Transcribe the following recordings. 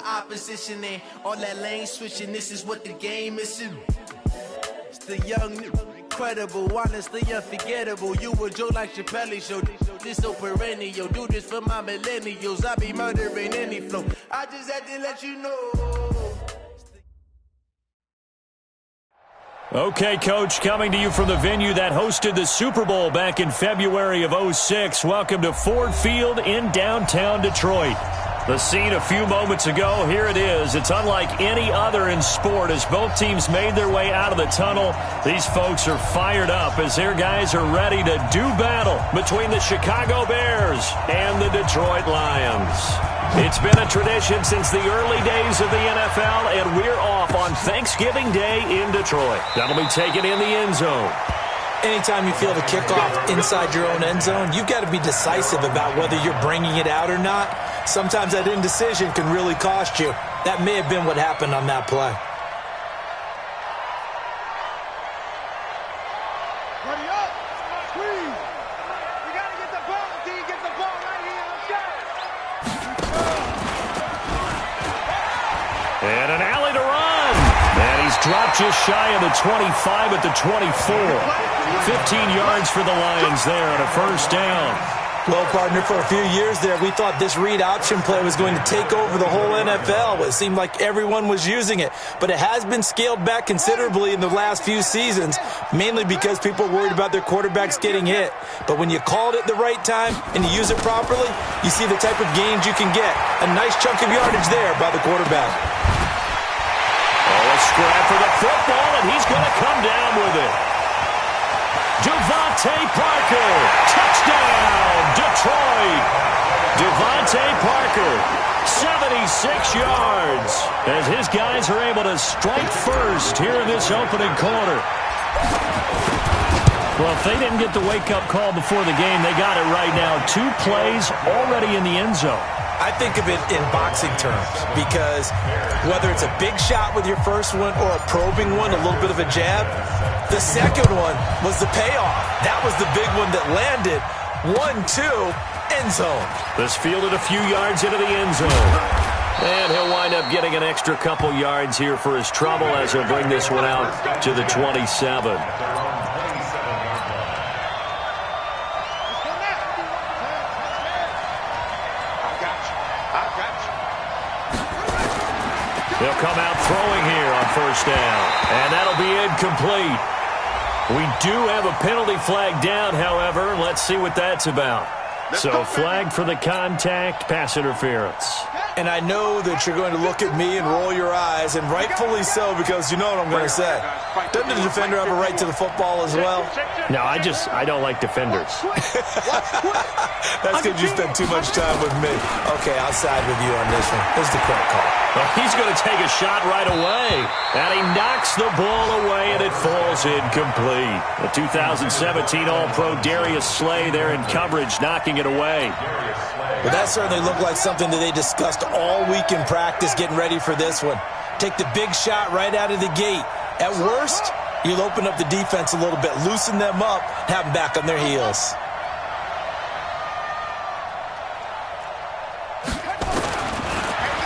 opposition and all that lane switching. This is what the game is. It's the young, incredible, honestly unforgettable. You a joke like Chappelle show. This so perennial. Do this for my millennials. I be murdering any flow. I just had to let you know. Okay, Coach, coming to you from the venue that hosted the Super Bowl back in February of '06. Welcome to Ford Field in downtown Detroit. The scene a few moments ago, here it is. It's unlike any other in sport as both teams made their way out of the tunnel. These folks are fired up as their guys are ready to do battle between the Chicago Bears and the Detroit Lions. It's been a tradition since the early days of the NFL, and we're off on Thanksgiving Day in Detroit. That'll be taken in the end zone. Anytime you feel the kickoff inside your own end zone, you've got to be decisive about whether you're bringing it out or not. Sometimes that indecision can really cost you. That may have been what happened on that play. Buddy up! Squeeze! You got to get the ball. Until you get the ball right here. And an alley to run. And he's dropped just shy of the 25 at the 24. 15 yards for the Lions there on a first down. Well, partner, for a few years there, we thought this read option play was going to take over the whole NFL. It seemed like everyone was using it. But it has been scaled back considerably in the last few seasons, mainly because people are worried about their quarterbacks getting hit. But when you call it at the right time and you use it properly, you see the type of gains you can get. A nice chunk of yardage there by the quarterback. Oh, a scrap for the football, and he's going to come down with it. Devontae Parker, touchdown, Detroit. Devontae Parker, 76 yards, as his guys are able to strike first here in this opening quarter. Well, if they didn't get the wake-up call before the game, they got it right now. 2 plays already in the end zone. I think of it in boxing terms because whether it's a big shot with your first one or a probing one, a little bit of a jab, the second one was the payoff. That was the big one that landed. 1-2, end zone. This fielded a few yards into the end zone. And he'll wind up getting an extra couple yards here for his trouble as he'll bring this one out to the 27. They'll come out throwing here on first down. And that'll be incomplete. We do have a penalty flag down, however. Let's see what that's about. So flag for the contact, pass interference. And I know that you're going to look at me and roll your eyes, and rightfully so, because you know what I'm going to say. Doesn't the defender have a right to the football as well? No, I don't like defenders. That's because you spend too much time with me. Okay, I'll side with you on this one. This is the correct call. Well, he's going to take a shot right away. And he knocks the ball away, and it falls incomplete. The 2017 All-Pro Darius Slay there in coverage, knocking it away. Well, that certainly looked like something that they discussed all week in practice getting ready for this one. Take the big shot right out of the gate. At worst, you'll open up the defense a little bit, loosen them up, have them back on their heels.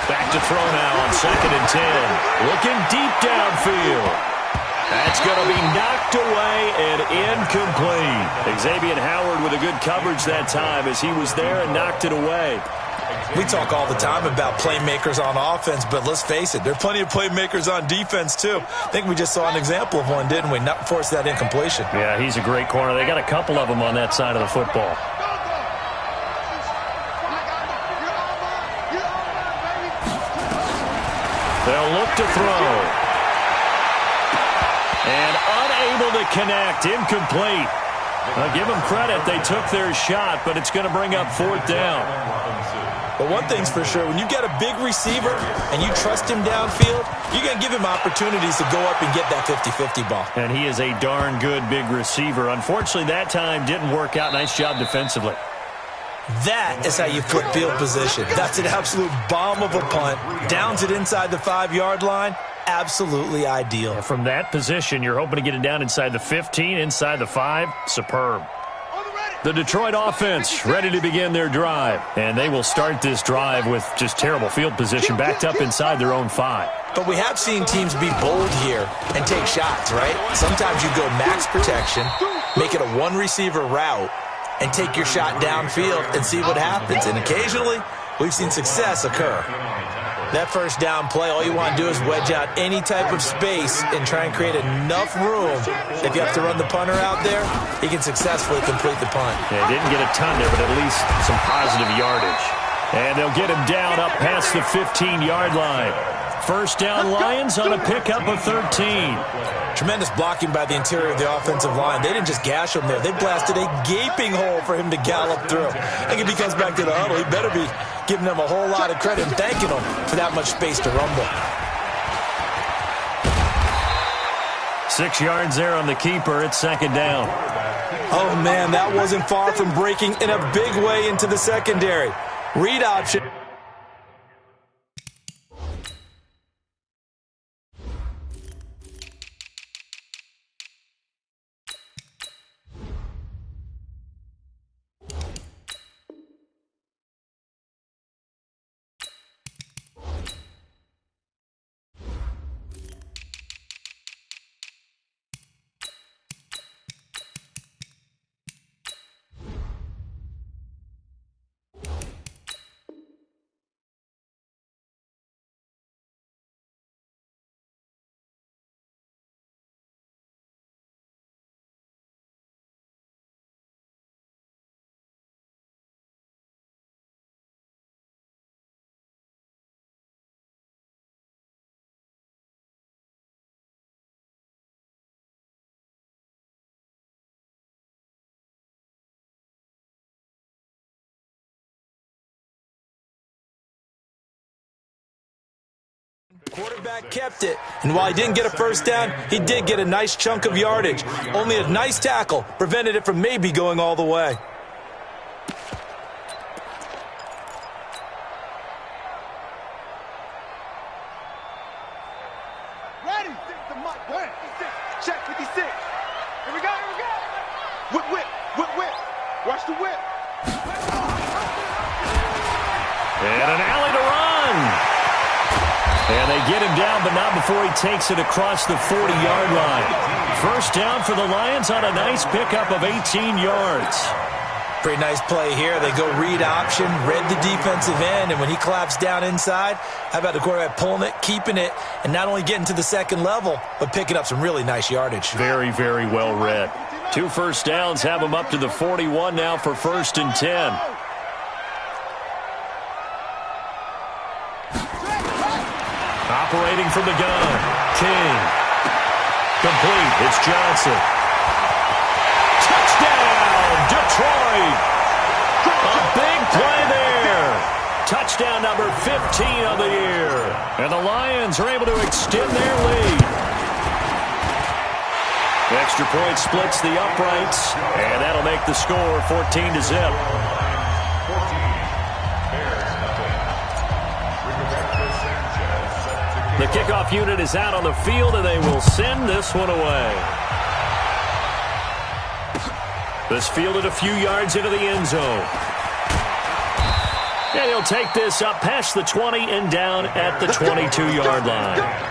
Back to throw now on 2nd and 10. Looking deep downfield. That's going to be knocked away and incomplete. Xavier Howard with a good coverage that time as he was there and knocked it away. We talk all the time about playmakers on offense, but let's face it, there are plenty of playmakers on defense too. I think we just saw an example of one, didn't we? Not force that incompletion. Yeah, he's a great corner. They got a couple of them on that side of the football. They'll look to throw. And unable to connect, incomplete. I'll give them credit. They took their shot, but it's going to bring up 4th down. But one thing's for sure, when you got a big receiver and you trust him downfield, you're going to give him opportunities to go up and get that 50-50 ball. And he is a darn good big receiver. Unfortunately, that time didn't work out. Nice job defensively. That is how you flip field position. That's an absolute bomb of a punt. Downs it inside the 5-yard line. Absolutely ideal. From that position, you're hoping to get it down inside the 15, inside the 5. Superb. On the ready. The Detroit offense ready to begin their drive. And they will start this drive with just terrible field position, backed up inside their own 5. But we have seen teams be bold here and take shots, right? Sometimes you go max protection, make it a one-receiver route, and take your shot downfield and see what happens. And occasionally, we've seen success occur. That first down play, all you want to do is wedge out any type of space and try and create enough room. If you have to run the punter out there, he can successfully complete the punt. Yeah, didn't get a ton there, but at least some positive yardage. And they'll get him down up past the 15-yard line. First down, Lions on a pickup of 13. Tremendous blocking by the interior of the offensive line. They didn't just gash him there. They blasted a gaping hole for him to gallop through. I think if he comes back to the huddle, he better be giving them a whole lot of credit and thanking them for that much space to rumble. 6 yards there on the keeper. It's second down. Oh, man, that wasn't far from breaking in a big way into the secondary. Read option. Quarterback kept it, and while he didn't get a first down, he did get a nice chunk of yardage. Only a nice tackle prevented it from maybe going all the way. Ready? Check 56. Here we go, here we go. Whip, whip, whip, whip. Watch the whip. And an alley to run. And they get him down, but not before he takes it across the 40-yard line. First down for the Lions on a nice pickup of 18 yards. Pretty nice play here. They go read option, read the defensive end, and when he collapsed down inside, how about the quarterback pulling it, keeping it, and not only getting to the second level, but picking up some really nice yardage. Very, very well read. 2 first downs have him up to the 41 now for 1st and 10. Operating from the gun, King. Complete, it's Johnson. Touchdown, Detroit! A big play there. Touchdown number 15 of the year. And the Lions are able to extend their lead. The extra point splits the uprights, and that'll make the score 14-0. The kickoff unit is out on the field, and they will send this one away. This fielded a few yards into the end zone. And he'll take this up past the 20 and down at the 22-yard line.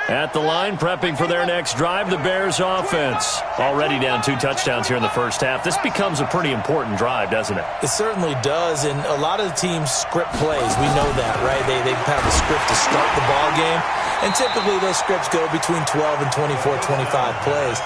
At the line, prepping for their next drive, the Bears offense. Already down 2 touchdowns here in the first half. This becomes a pretty important drive, doesn't it? It certainly does, and a lot of the teams script plays. We know that, right? They have a script to start the ball game, and typically those scripts go between 12 and 24, 25 plays.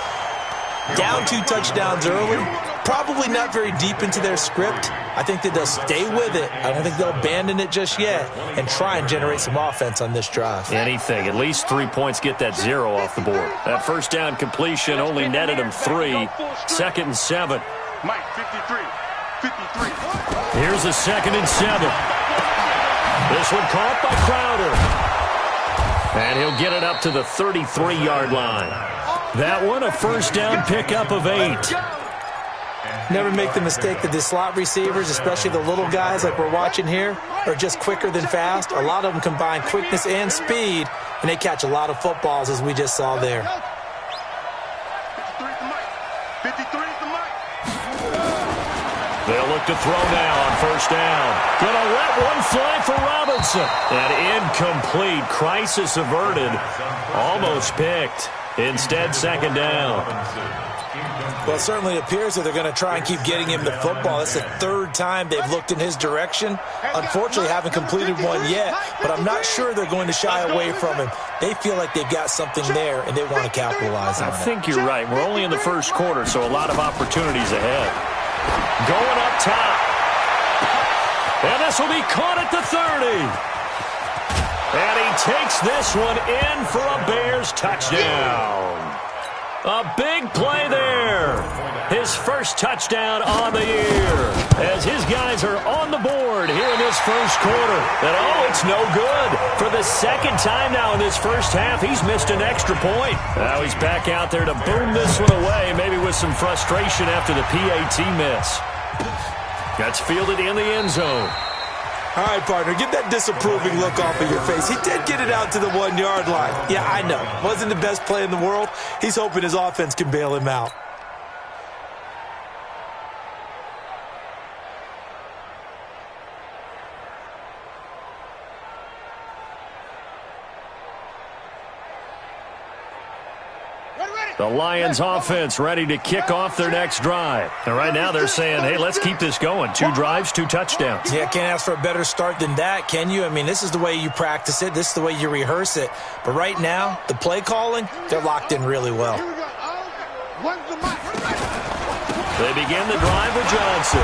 Down 2 touchdowns early, probably not very deep into their script. I think that they'll stay with it. I don't think they'll abandon it just yet and try and generate some offense on this drive. Anything. At least 3 points, get that 0 off the board. That first down completion only netted them 3. 2nd and 7. Mike, 53. Here's a 2nd and 7. This one caught by Crowder. And he'll get it up to the 33-yard line. That one, a first down pickup of 8. Never make the mistake that the slot receivers, especially the little guys like we're watching here, are just quicker than fast. A lot of them combine quickness and speed, and they catch a lot of footballs, as we just saw there. 53 is the mic. They'll look to throw now on first down. Gonna let one fly for Robinson. And incomplete. Crisis averted. Almost picked. Instead, second down. Well, it certainly appears that they're going to try and keep getting him the football. That's the third time they've looked in his direction. Unfortunately, haven't completed one yet, but I'm not sure they're going to shy away from him. They feel like they've got something there, and they want to capitalize on it. I think you're right. We're only in the first quarter, so a lot of opportunities ahead. Going up top. And this will be caught at the 30. And he takes this one in for a Bears touchdown. A big play there. His first touchdown on the year as his guys are on the board here in this first quarter. And, oh, it's no good. For the second time now in this first half, he's missed an extra point. Now he's back out there to boom this one away, maybe with some frustration after the PAT miss. That's fielded in the end zone. All right, partner, get that disapproving look off of your face. He did get it out to the 1-yard line. Yeah, I know. Wasn't the best play in the world. He's hoping his offense can bail him out. The Lions offense ready to kick off their next drive. And right now they're saying, hey, let's keep this going. 2 drives, 2 touchdowns. Yeah, can't ask for a better start than that, can you? I mean, this is the way you practice it. This is the way you rehearse it. But right now, the play calling, they're locked in really well. They begin the drive with Johnson.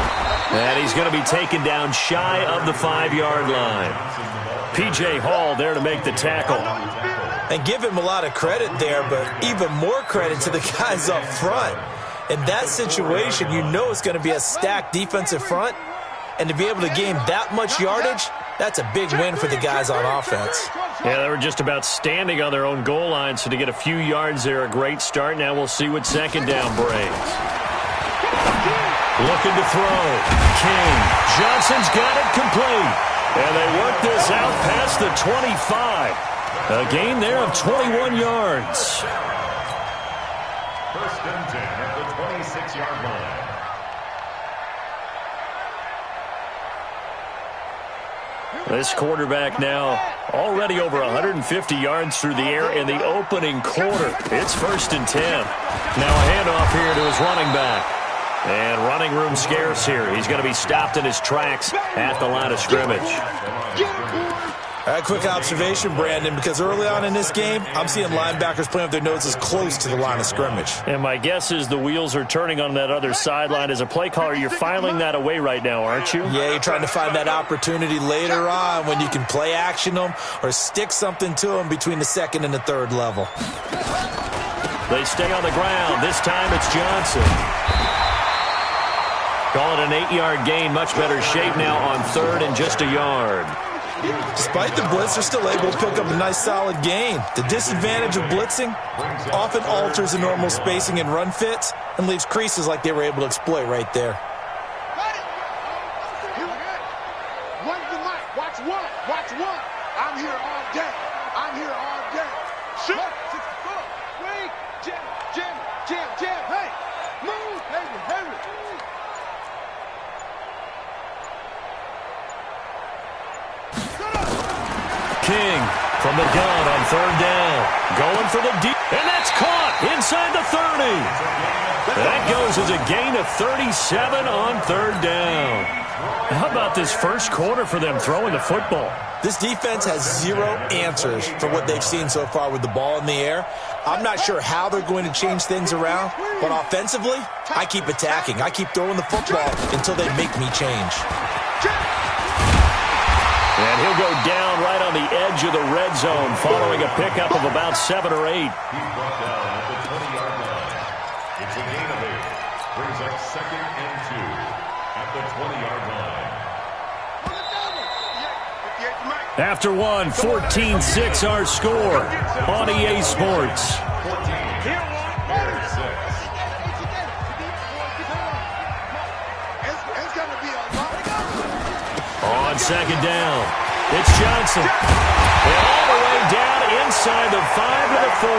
And he's going to be taken down shy of the 5-yard line. P.J. Hall there to make the tackle. And give him a lot of credit there, but even more credit to the guys up front. In that situation, you know it's going to be a stacked defensive front. And to be able to gain that much yardage, that's a big win for the guys on offense. Yeah, they were just about standing on their own goal line, so to get a few yards there, a great start. Now we'll see what second down brings. Looking to throw. King. Johnson's got it complete. And they work this out past the 25. A gain there of 21 yards. First and 10 at the 26-yard line. This quarterback now already over 150 yards through the air in the opening quarter. It's first and 10. Now a handoff here to his running back. And running room scarce here. He's going to be stopped in his tracks at the line of scrimmage. A quick observation, Brandon, because early on in this game, I'm seeing linebackers playing with their noses close to the line of scrimmage. And my guess is the wheels are turning on that other sideline. As a play caller, you're filing that away right now, aren't you? Yeah, you're trying to find that opportunity later on when you can play action them or stick something to them between the second and the third level. They stay on the ground. This time it's Johnson. Call it an 8-yard gain. Much better shape now on third and just a yard. Despite the blitz, they're still able to pick up a nice solid gain. The disadvantage of blitzing often alters the normal spacing and run fits and leaves creases like they were able to exploit right there. One's the mic. Watch one. Watch one. I'm here all day. I'm here all day. Shoot. 64. Wait. Jam, jam, jam, jam. Hey. Move. Henry, Henry. King from the gun on third down. Going for the deep. And that's caught inside the 30. That goes as a gain of 37 on third down. How about this first quarter for them throwing the football? This defense has zero answers for what they've seen so far with the ball in the air. I'm not sure how they're going to change things around, but offensively, I keep attacking. I keep throwing the football until they make me change. And he'll go down right on the edge of the red zone following a pickup of about 7 or 8. He's brought down at the 20-yard line. It's a gain of 8. Brings up second and 2 at the 20-yard line. After one, 14-6 our score on EA Sports. 14, Bears 6. second down. It's Johnson. And all the way down inside the 5 to the 4.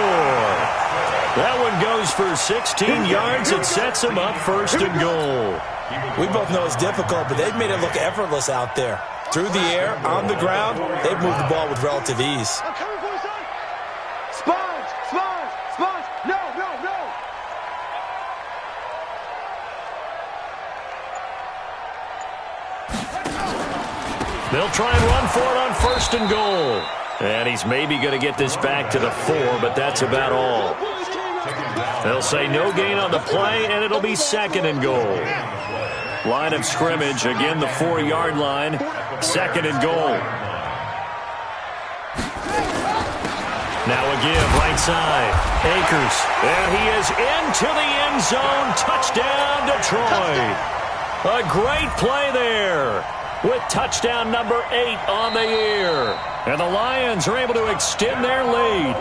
That one goes for 16 yards. It sets him up first and goal. We both know it's difficult, but they've made it look effortless out there. Through the air, on the ground, they've moved the ball with relative ease. I'm coming for you, son. Sponge, sponge, sponge. No, no, no. They'll try and run for it on first and goal. And he's maybe going to get this back to the 4, but that's about all. They'll say no gain on the play, and it'll be second and goal. Line of scrimmage, again the 4-yard line, second and goal. Now a give, right side, Akers, and he is into the end zone, touchdown Detroit. A great play there with touchdown number 8 on the year. And the Lions are able to extend their lead.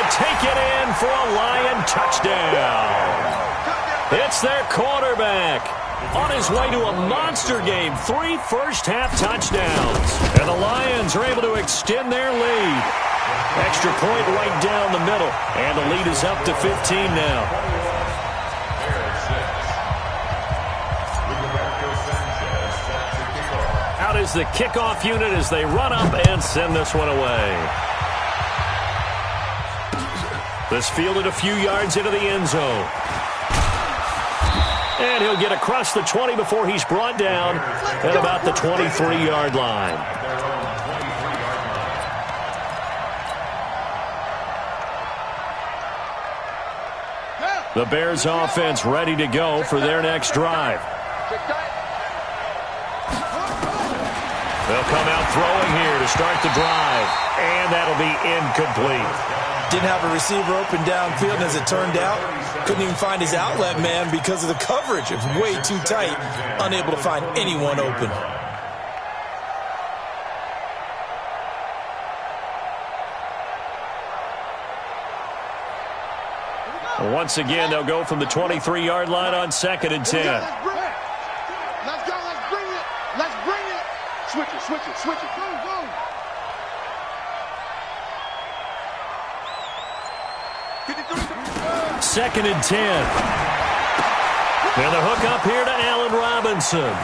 Take it in for a Lion touchdown. It's their quarterback on his way to a monster game. 3 first-half touchdowns. And the Lions are able to extend their lead. Extra point right down the middle. And the lead is up to 15 now. Out is the kickoff unit as they run up and send this one away. This fielded a few yards into the end zone. And he'll get across the 20 before he's brought down at about the 23-yard line. The Bears offense ready to go for their next drive. They'll come out throwing here to start the drive. And that'll be incomplete. Didn't have a receiver open downfield, and as it turned out, couldn't even find his outlet man because of the coverage. It was way too tight, unable to find anyone open. Once again, they'll go from the 23-yard line on second and 10. Let's go, let's bring it. Let's bring it. Switch it, switch it, switch it. Go, go. Second and 10. And the hook up here to Allen Robinson.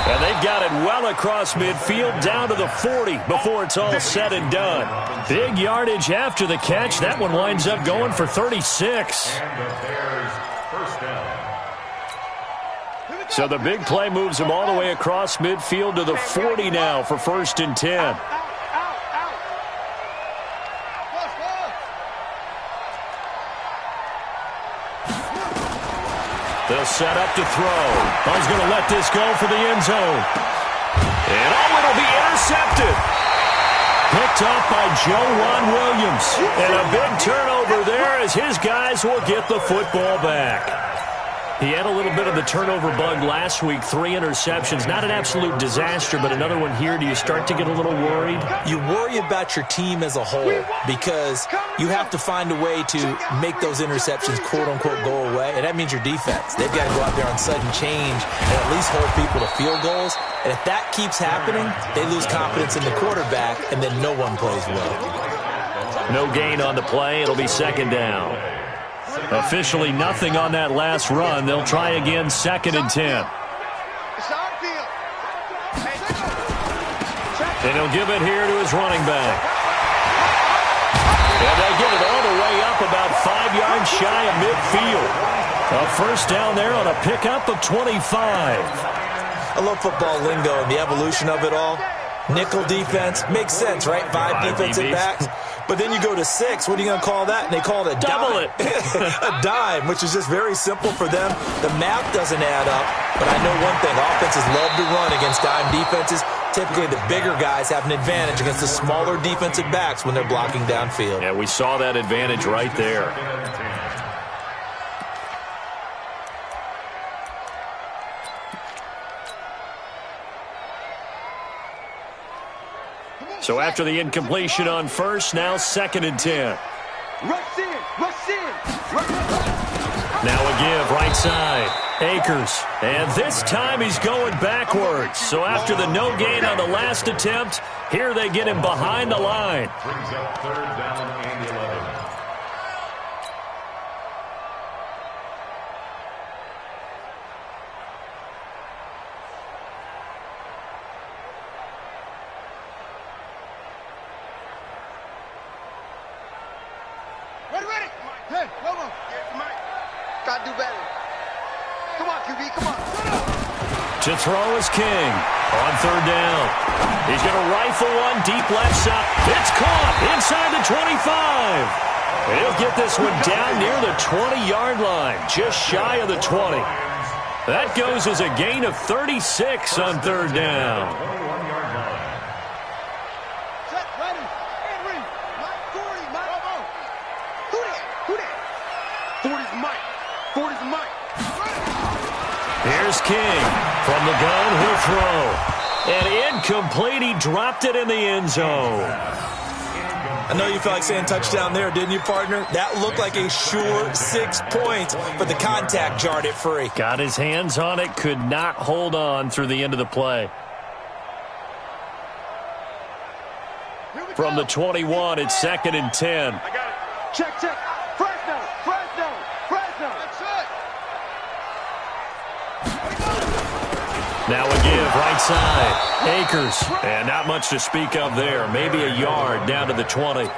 And they've got it well across midfield down to the 40 before it's all said and done. Big yardage after the catch. That one winds up going for 36. So the big play moves him all the way across midfield to the 40 now for first and 10. They'll set up to throw. He's going to let this go for the end zone. And it'll be intercepted. Picked up by Juwan Williams. And a big turnover there as his guys will get the football back. He had a little bit of the turnover bug last week, 3 interceptions. Not an absolute disaster, but another one here. Do you start to get a little worried? You worry about your team as a whole because you have to find a way to make those interceptions, quote-unquote, go away, and that means your defense. They've got to go out there on sudden change and at least hold people to field goals. And if that keeps happening, they lose confidence in the quarterback, and then no one plays well. No gain on the play. It'll be second down. Officially nothing on that last run. They'll try again second and 10. And he'll give it here to his running back. And they get it all the way up about 5 yards shy of midfield. A first down there on a pickup of 25. I love football lingo and the evolution of it all. Nickel defense. Makes sense, right? 5 defensive backs. But then you go to 6. What are you going to call that? And they call it a double dime. A dime, which is just very simple for them. The math doesn't add up. But I know one thing. Offenses love to run against dime defenses. Typically, the bigger guys have an advantage against the smaller defensive backs when they're blocking downfield. Yeah, we saw that advantage right there. So after the incompletion on first, now 2nd and 10. Rush in, rush in. Now a give, right side. Akers. And this time he's going backwards. So after the no gain on the last attempt, here they get him behind the line. Brings up 3rd down and 11. Ready. Hey, come on. Gotta do better. Come on, QB, come on. To throw is King on 3rd down. He's going to rifle one deep left side. It's caught inside the 25. He'll get this one down near the 20-yard line, just shy of the 20. That goes as a gain of 36 on 3rd down. 21-yard line. Set, ready, and read. Mike, 40, Mike. Who that? 40's Mike. 40's Mike. Here's King. From the gun, he'll throw. And incomplete. He dropped it in the end zone. I know you felt like saying touchdown there, didn't you, partner? That looked like a sure 6 points, but the contact jarred it free. Got his hands on it, could not hold on through the end of the play. From the 21, it's 2nd and 10. I got it. Check. Fresno. That's it. Now a give, right side. Akers. And not much to speak of there. Maybe a yard down to the 20.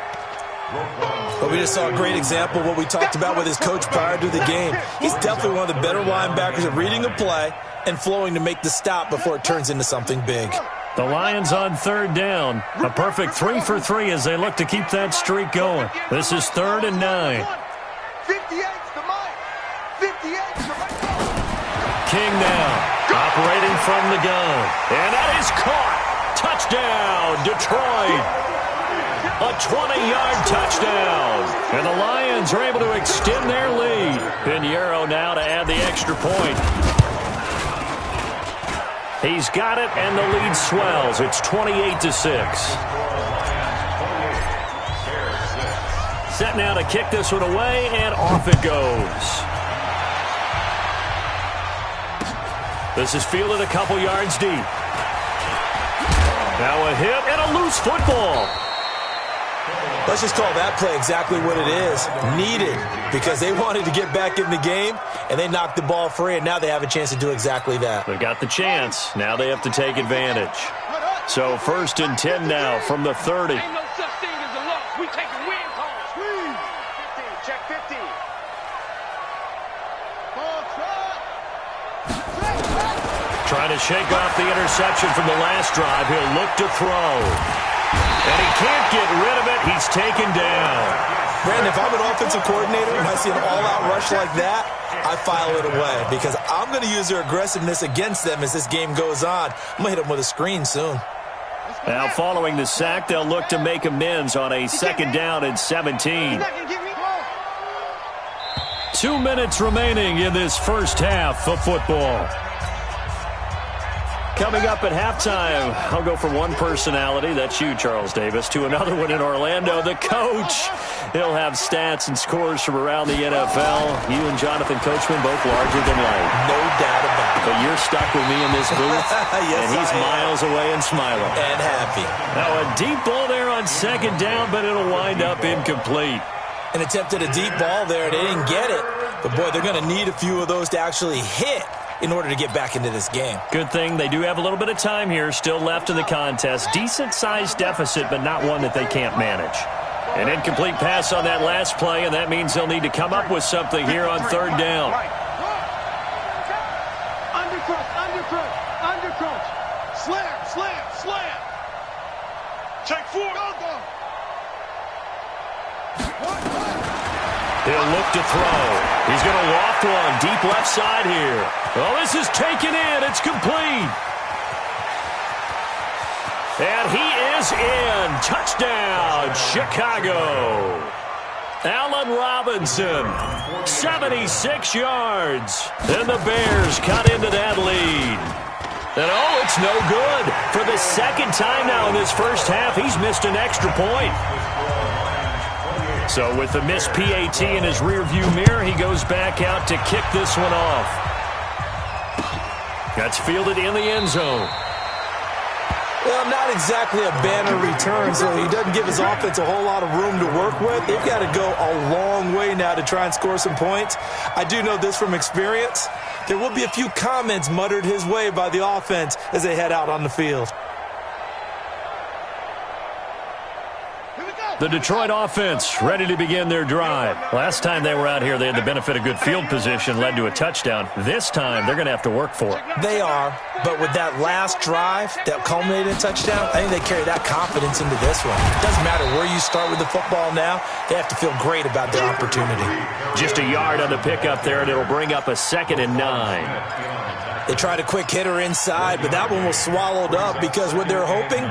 But we just saw a great example of what we talked about with his coach prior to the game. He's definitely one of the better linebackers at reading a play and flowing to make the stop before it turns into something big. The Lions on 3rd down. A perfect 3 for 3 as they look to keep that streak going. This is 3rd and 9. 58's the Mike. 58's the Mike. King now. Operating from the gun. And that is caught. Touchdown, Detroit. A 20-yard touchdown. And the Lions are able to extend their lead. Pinheiro now to add the extra point. He's got it, and the lead swells. It's 28-6. Set now to kick this one away, and off it goes. This is fielded a couple yards deep. Now a hit and a loose football. Let's just call that play exactly what it is. Needed, because they wanted to get back in the game, and they knocked the ball free, and now they have a chance to do exactly that. They've got the chance. Now they have to take advantage. So 1st and 10 now from the 30. Ain't no such thing as a loss. We take a win calls. 15, check 15. Trying to shake off the interception from the last drive. He'll look to throw. And he can't get rid of it. He's taken down. Brandon, if I'm an offensive coordinator and I see an all-out rush like that, I file it away because I'm going to use their aggressiveness against them as this game goes on. I'm going to hit them with a screen soon. Now following the sack, they'll look to make amends on a 2nd down and 17. 2 minutes remaining in this first half of football. Coming up at halftime, I'll go from one personality, that's you, Charles Davis, to another one in Orlando, the coach. He'll have stats and scores from around the NFL. You and Jonathan Coachman, both larger than life. No doubt about it. But you're stuck with me in this booth, yes, and he's miles away and smiling. And happy. Now a deep ball there on 2nd down, but it'll wind up incomplete. An attempt at a deep ball there. They didn't get it. But, boy, they're going to need a few of those to actually hit in order to get back into this game. Good thing they do have a little bit of time here still left in the contest. Decent-sized deficit, but not one that they can't manage. An incomplete pass on that last play, and that means they'll need to come up with something here on 3rd down. Undercrush. Slam. Take 4. He'll look to throw. He's going to loft one deep left side here. Well, this is taken in. It's complete. And he is in. Touchdown, Chicago. Allen Robinson, 76 yards. And the Bears cut into that lead. And, oh, it's no good. For the second time now in this first half, he's missed an extra point. So with the missed PAT in his rearview mirror, he goes back out to kick this one off. That's fielded in the end zone. Well, not exactly a banner return, so he doesn't give his offense a whole lot of room to work with. They've got to go a long way now to try and score some points. I do know this from experience. There will be a few comments muttered his way by the offense as they head out on the field. The Detroit offense ready to begin their drive. Last time they were out here, they had the benefit of good field position, led to a touchdown. This time, they're going to have to work for it. They are, but with that last drive that culminated in a touchdown, I think they carry that confidence into this one. It doesn't matter where you start with the football now. They have to feel great about their opportunity. Just a yard on the pickup there, and it'll bring up a 2nd and 9. They tried a quick hitter inside, but that one was swallowed up because what they're hoping,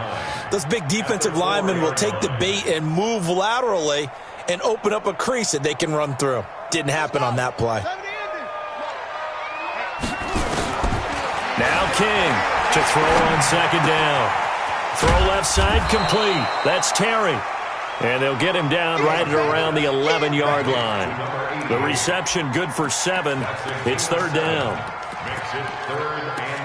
those big defensive linemen will take the bait and move laterally and open up a crease that they can run through. Didn't happen on that play. Now King to throw on 2nd down. Throw left side complete. That's Terry. And they'll get him down right at around the 11-yard line. The reception good for 7. It's 3rd down. Makes it 3rd and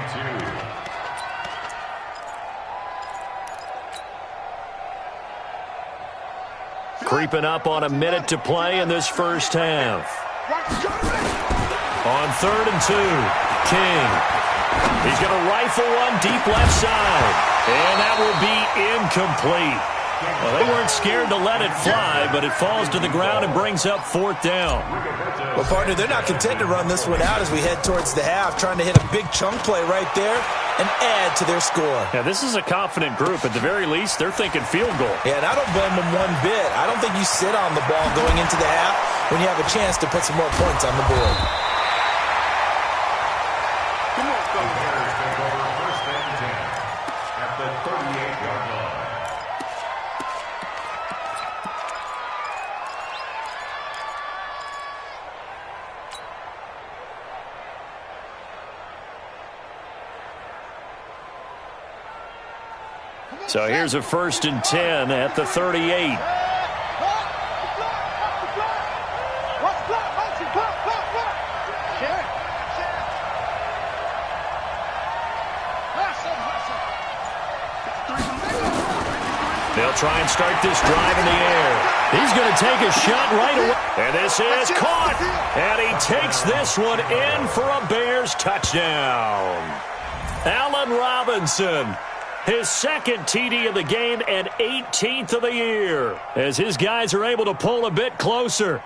2. Creeping up on a minute to play in this first half. On 3rd and 2, King. He's going to rifle one deep left side. And that will be incomplete. Well, they weren't scared to let it fly, but it falls to the ground and brings up 4th down. Well, partner, they're not content to run this one out as we head towards the half, trying to hit a big chunk play right there and add to their score. Yeah, this is a confident group. At the very least, they're thinking field goal. Yeah, and I don't blame them one bit. I don't think you sit on the ball going into the half when you have a chance to put some more points on the board. Come on, the Bears take over 1st and 10 at the 38-yard line. So here's a 1st and 10 at the 38. They'll try and start this drive in the air. He's going to take a shot right away. And this is caught. And he takes this one in for a Bears touchdown. Allen Robinson. His 2nd TD of the game and 18th of the year as his guys are able to pull a bit closer.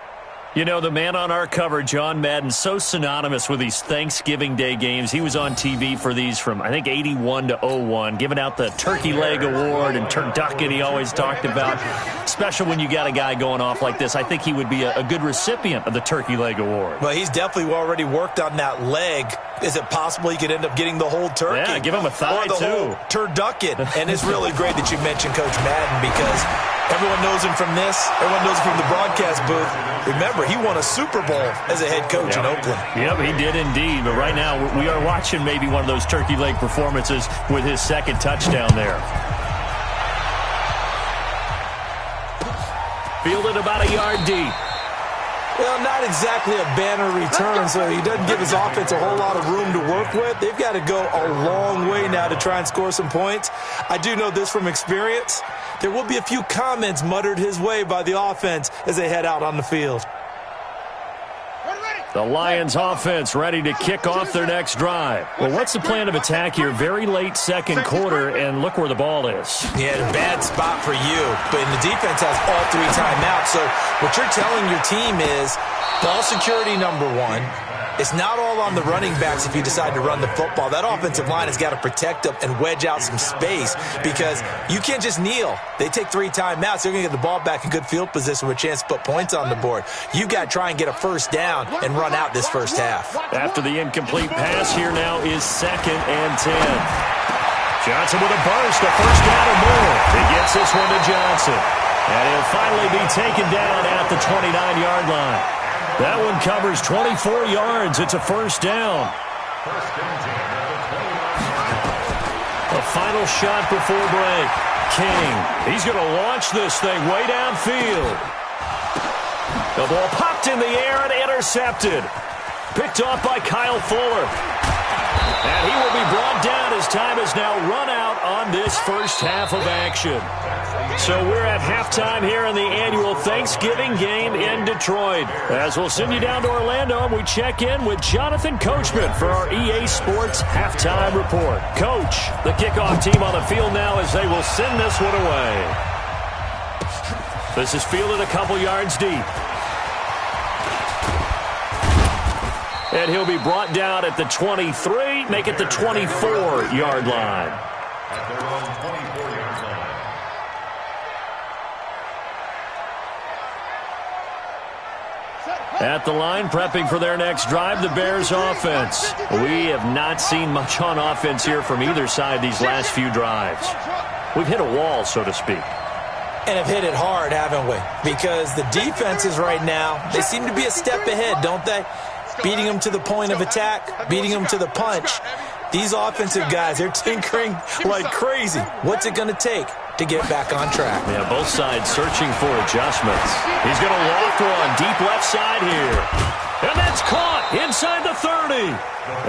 You know, the man on our cover, John Madden, so synonymous with these Thanksgiving Day games. He was on TV for these from, I think, 81 to 01, giving out the Turkey Leg Award and turducken he always talked about. Special when you got a guy going off like this. I think he would be a good recipient of the Turkey Leg Award. Well, he's definitely already worked on that leg. Is it possible he could end up getting the whole turkey? Yeah, give him a thigh, or the whole turducken. And it's really great that you mentioned Coach Madden because everyone knows him from this. Everyone knows him from the broadcast booth. Remember, he won a Super Bowl as a head coach in Oakland. Yep, he did indeed. But right now, we are watching maybe one of those turkey leg performances with his 2nd touchdown there. Fielded about a yard deep. Well, not exactly a banner return, so he doesn't give his offense a whole lot of room to work with. They've got to go a long way now to try and score some points. I do know this from experience. There will be a few comments muttered his way by the offense as they head out on the field. The Lions offense ready to kick off their next drive. Well, what's the plan of attack here? Very late 2nd quarter, and look where the ball is. Yeah, a bad spot for you, but the defense has all 3 timeouts. So what you're telling your team is ball security number 1, It's not all on the running backs if you decide to run the football. That offensive line has got to protect them and wedge out some space because you can't just kneel. They take 3 timeouts. They're going to get the ball back in good field position with a chance to put points on the board. You've got to try and get a first down and run out this first half. After the incomplete pass, here now is 2nd and 10. Johnson with a burst, a first down or more. He gets this one to Johnson. And he'll finally be taken down at the 29-yard line. That one covers 24 yards. It's a first down. A final shot before break. King, he's going to launch this thing way downfield. The ball popped in the air and intercepted. Picked off by Kyle Fuller. And he will be brought down as time has now run out on this first half of action. So we're at halftime here in the annual Thanksgiving game in Detroit. As we'll send you down to Orlando, and we check in with Jonathan Coachman for our EA Sports Halftime Report. Coach, the kickoff team on the field now as they will send this one away. This is fielded a couple yards deep. And he'll be brought down at the 23, make it the 24-yard line. At their own 24-yard line. At the line, prepping for their next drive, the Bears offense. We have not seen much on offense here from either side these last few drives. We've hit a wall, so to speak. And have hit it hard, haven't we? Because the defenses right now, they seem to be a step ahead, don't they? Beating them to the point of attack, beating them to the punch. These offensive guys, they're tinkering like crazy. What's it going to take to get back on track? Yeah, both sides searching for adjustments. He's going to loft one deep left side here. And that's caught inside the 30.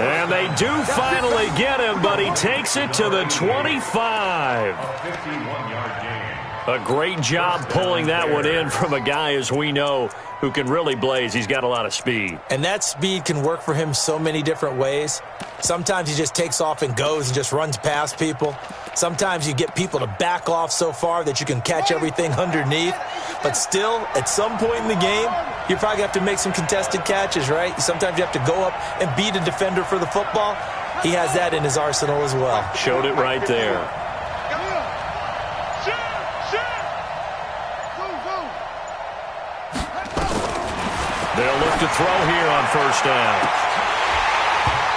And they do finally get him, but he takes it to the 25. A 51-yard gain. A great job pulling that one in from a guy, as we know, who can really blaze. He's got a lot of speed. And that speed can work for him so many different ways. Sometimes he just takes off and goes and just runs past people. Sometimes you get people to back off so far that you can catch everything underneath. But still, at some point in the game, you probably have to make some contested catches, right? Sometimes you have to go up and beat a defender for the football. He has that in his arsenal as well. Showed it right there. They'll look to throw here on first down.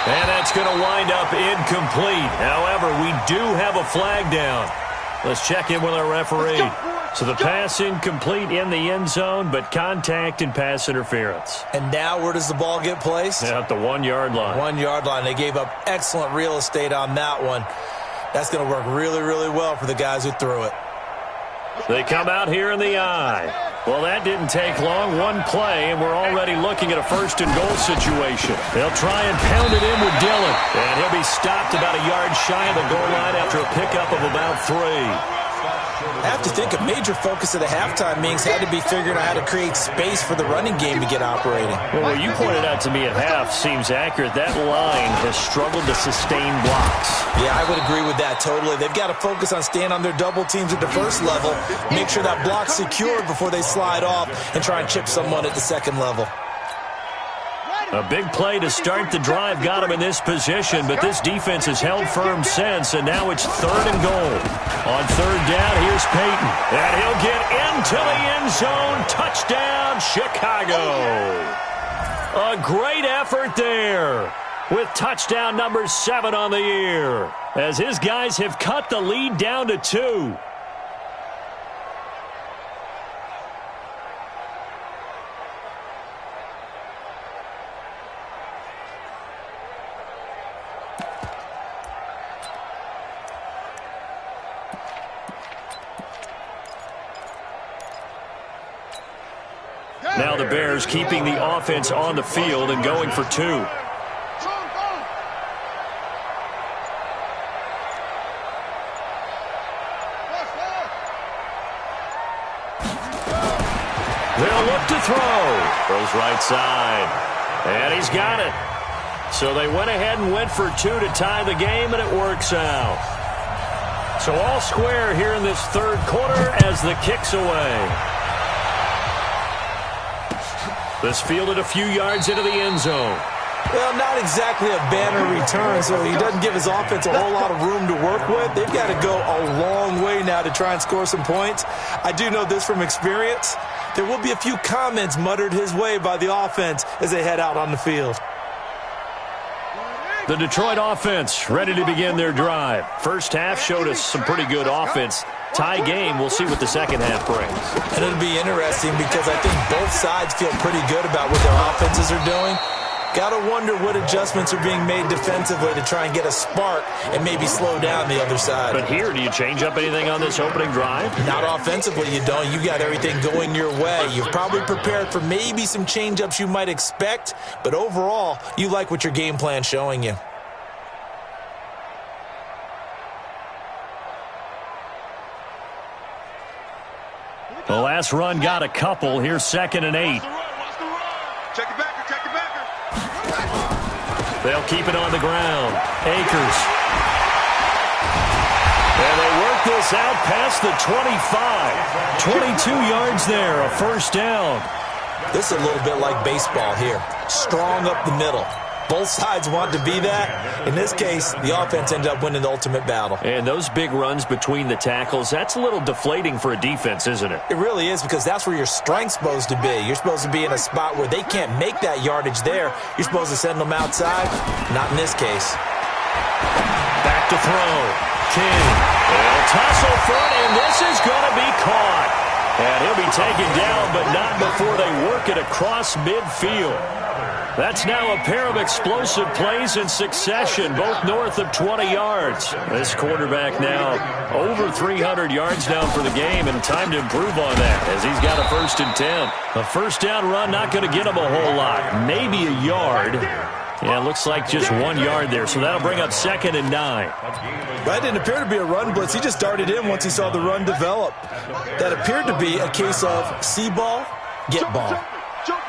And that's going to wind up incomplete. However, we do have a flag down. Let's check in with our referee. So the pass incomplete in the end zone, but contact and pass interference. And now where does the ball get placed? At the 1-yard line. 1-yard line. They gave up excellent real estate on that one. That's going to work really, really well for the guys who threw it. They come out here in the eye. Well, that didn't take long. One play, and we're already looking at a first-and-goal situation. They'll try and pound it in with Dillon. And he'll be stopped about a yard shy of the goal line after a pickup of about 3. I have to think a major focus of the halftime meetings had to be figuring out how to create space for the running game to get operating. Well, what you pointed out to me at half seems accurate. That line has struggled to sustain blocks. Yeah, I would agree with that totally. They've got to focus on staying on their double teams at the first level, make sure that block's secured before they slide off and try and chip someone at the second level. A big play to start the drive got him in this position, but this defense has held firm since, and now it's 3rd and goal. On 3rd down, here's Peyton, and he'll get into the end zone. Touchdown, Chicago. A great effort there with touchdown number 7 on the year, as his guys have cut the lead down to 2. Now the Bears keeping the offense on the field and going for 2. They'll look to throw. Throws right side. And he's got it. So they went ahead and went for 2 to tie the game, and it works out. So all square here in this 3rd quarter as the kick's away. This fielded a few yards into the end zone. Well, not exactly a banner return, so he doesn't give his offense a whole lot of room to work with. They've got to go a long way now to try and score some points. I do know this from experience. There will be a few comments muttered his way by the offense as they head out on the field. The Detroit offense ready to begin their drive. First half showed us some pretty good offense. Tie game, we'll see what the second half brings. And it'll be interesting because I think both sides feel pretty good about what their offenses are doing. Got to wonder what adjustments are being made defensively to try and get a spark and maybe slow down the other side. But here, do you change up anything on this opening drive? Not offensively, you don't. You got everything going your way. You've probably prepared for maybe some change-ups you might expect, but overall, you like what your game plan's showing you. The last run got a couple. Here's 2nd and 8. Check it back. They'll keep it on the ground. Akers. And they work this out past the 25. 22 yards there, a first down. This is a little bit like baseball here. Strong up the middle. Both sides want to be that. In this case, the offense ended up winning the ultimate battle. And those big runs between the tackles, that's a little deflating for a defense, isn't it? It really is, because that's where your strength's supposed to be. You're supposed to be in a spot where they can't make that yardage there. You're supposed to send them outside. Not in this case. Back to throw. King. They'll tussle front, and this is going to be caught. And he'll be taken down, but not before they work it across midfield. That's now a pair of explosive plays in succession, both north of 20 yards. This quarterback now over 300 yards down for the game, and time to improve on that as he's got a 1st and 10. A first down run not going to get him a whole lot, maybe a yard. Yeah, it looks like just 1 yard there, so that'll bring up 2nd and 9. That didn't appear to be a run blitz. He just darted in once he saw the run develop. That appeared to be a case of see ball, get ball. Joker.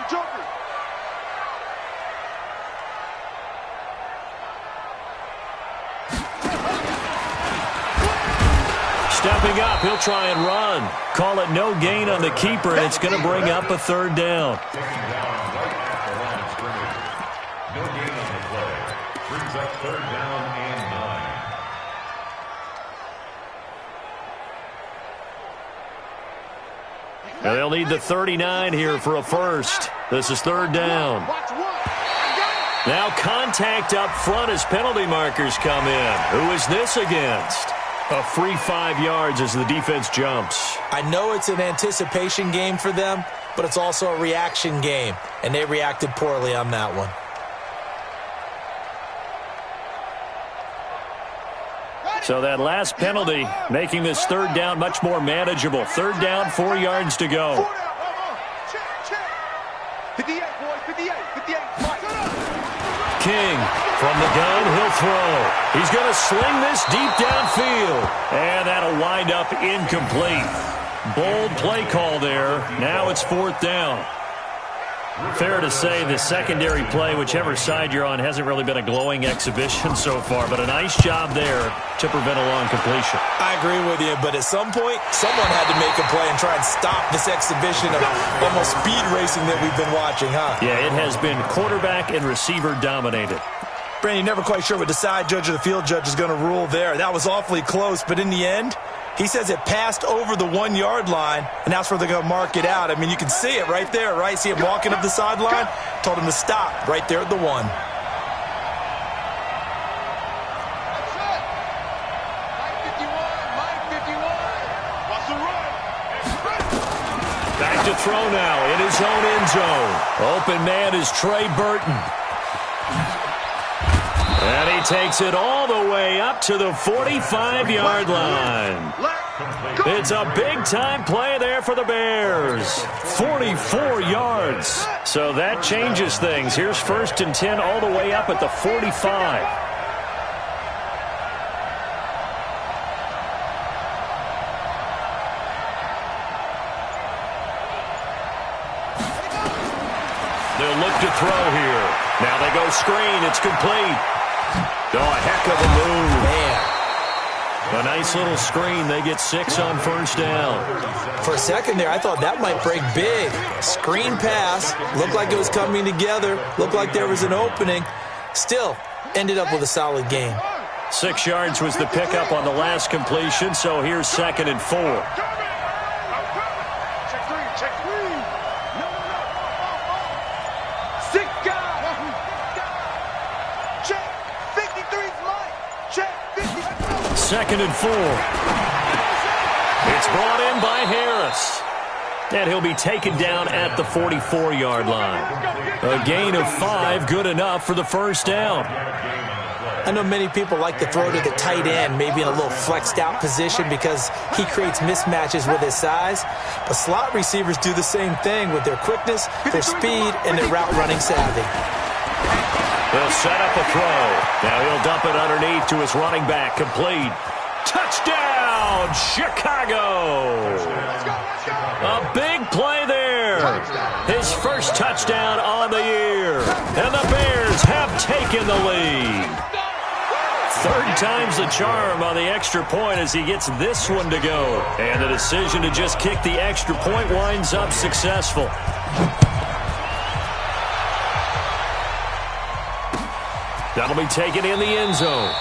Stepping up, he'll try and run. Call it no gain on the keeper, and it's going to bring up a 3rd down. No gain on the play. Brings up 3rd down and 9. Now they'll need the 39 here for a first. This is 3rd down. Now contact up front as penalty markers come in. Who is this against? A free 5 yards as the defense jumps. I know it's an anticipation game for them, but it's also a reaction game, and they reacted poorly on that one. So that last penalty making this 3rd down much more manageable. 3rd down, 4 yards to go. 58, boys, 58. King from the gun, he'll throw. He's going to sling this deep downfield. And that'll wind up incomplete. Bold play call there. Now it's 4th down. Fair to say the secondary play, whichever side you're on, hasn't really been a glowing exhibition so far, but a nice job there to prevent a long completion. I agree with you, but at some point, someone had to make a play and try and stop this exhibition of almost speed racing that we've been watching, huh? Yeah, it has been quarterback and receiver dominated. Brandon, you're never quite sure what the side judge or the field judge is going to rule there. That was awfully close, but in the end, he says it passed over the 1 yard line, and that's where they're going to mark it out. I mean, you can see it right there, right? See him walking up the sideline? Told him to stop right there at the 1. Back to throw now in his own end zone. Open man is Trey Burton. And he takes it all the way up to the 45-yard line. It's a big-time play there for the Bears. 44 yards. So that changes things. Here's 1st and 10 all the way up at the 45. They'll look to throw here. Now they go screen. It's complete. Oh, a heck of a move. Man. A Nice little screen. They get 6 on first down. For a second there, I thought that might break big. Screen pass. Looked like it was coming together. Looked like there was an opening. Still, ended up with a solid game. 6 yards was the pickup on the last completion, so here's 2nd and 4. Check three. No. 6 guys. Check. 53's mine. Check. 50. 2nd and 4. It's brought in by Harris. And he'll be taken down at the 44-yard line. A gain of 5, good enough for the first down. I know many people like to throw to the tight end, maybe in a little flexed out position because he creates mismatches with his size. But slot receivers do the same thing with their quickness, their speed, and their route running savvy. He'll set up a throw. Now he'll dump it underneath to his running back. Complete. Touchdown, Chicago! A big play there. His first touchdown on the year. And the Bears have taken the lead. 3rd time's the charm on the extra point as he gets this one to go. And the decision to just kick the extra point winds up successful. That'll be taken in the end zone.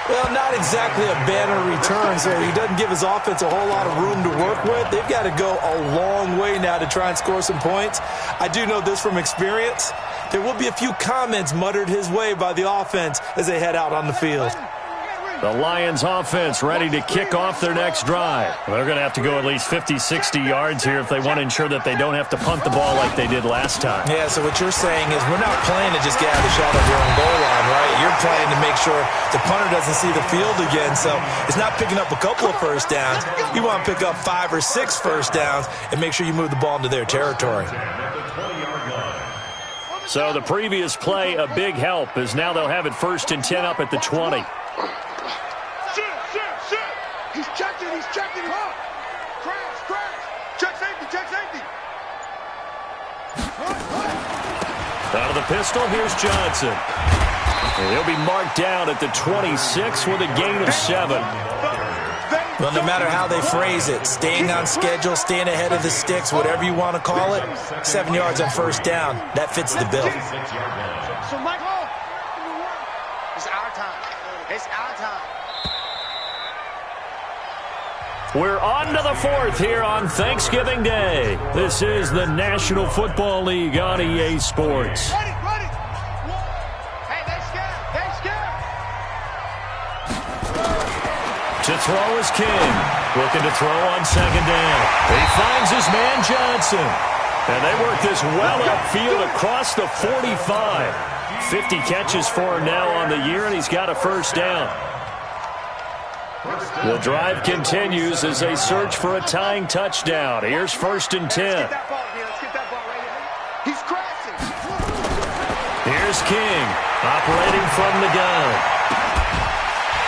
Well, not exactly a banner return, so he doesn't give his offense a whole lot of room to work with. They've got to go a long way now to try and score some points. I do know this from experience. There will be a few comments muttered his way by the offense as they head out on the field. The Lions offense ready to kick off their next drive. They're going to have to go at least 50, 60 yards here if they want to ensure that they don't have to punt the ball like they did last time. Yeah, so what you're saying is we're not playing to just get out of the shot of your own goal line, right? You're playing to make sure the punter doesn't see the field again. So it's not picking up a couple of first downs. You want to pick up 5 or 6 first downs and make sure you move the ball into their territory. So the previous play, a big help, as now they'll have it 1st and 10 up at the 20. He's checking. Crash. Check safety. Out of the pistol, here's Johnson. And he'll be marked down at the 26 with a gain of 7. Well, no matter how they phrase it, staying on schedule, staying ahead of the sticks, whatever you want to call it, 7 yards on first down, that fits the bill. So, Michael, it's our time. We're on to the 4th here on Thanksgiving Day. This is the National Football League on EA Sports. Ready. Hey, they're scared. To throw is King. Looking to throw on 2nd down. He finds his man Johnson. And they work this well upfield across the 45. 50 catches for him now on the year, and he's got a first down. The drive continues as they search for a tying touchdown. Here's 1st and 10. Let's get that ball right here. He's crashing. Here's King operating from the gun.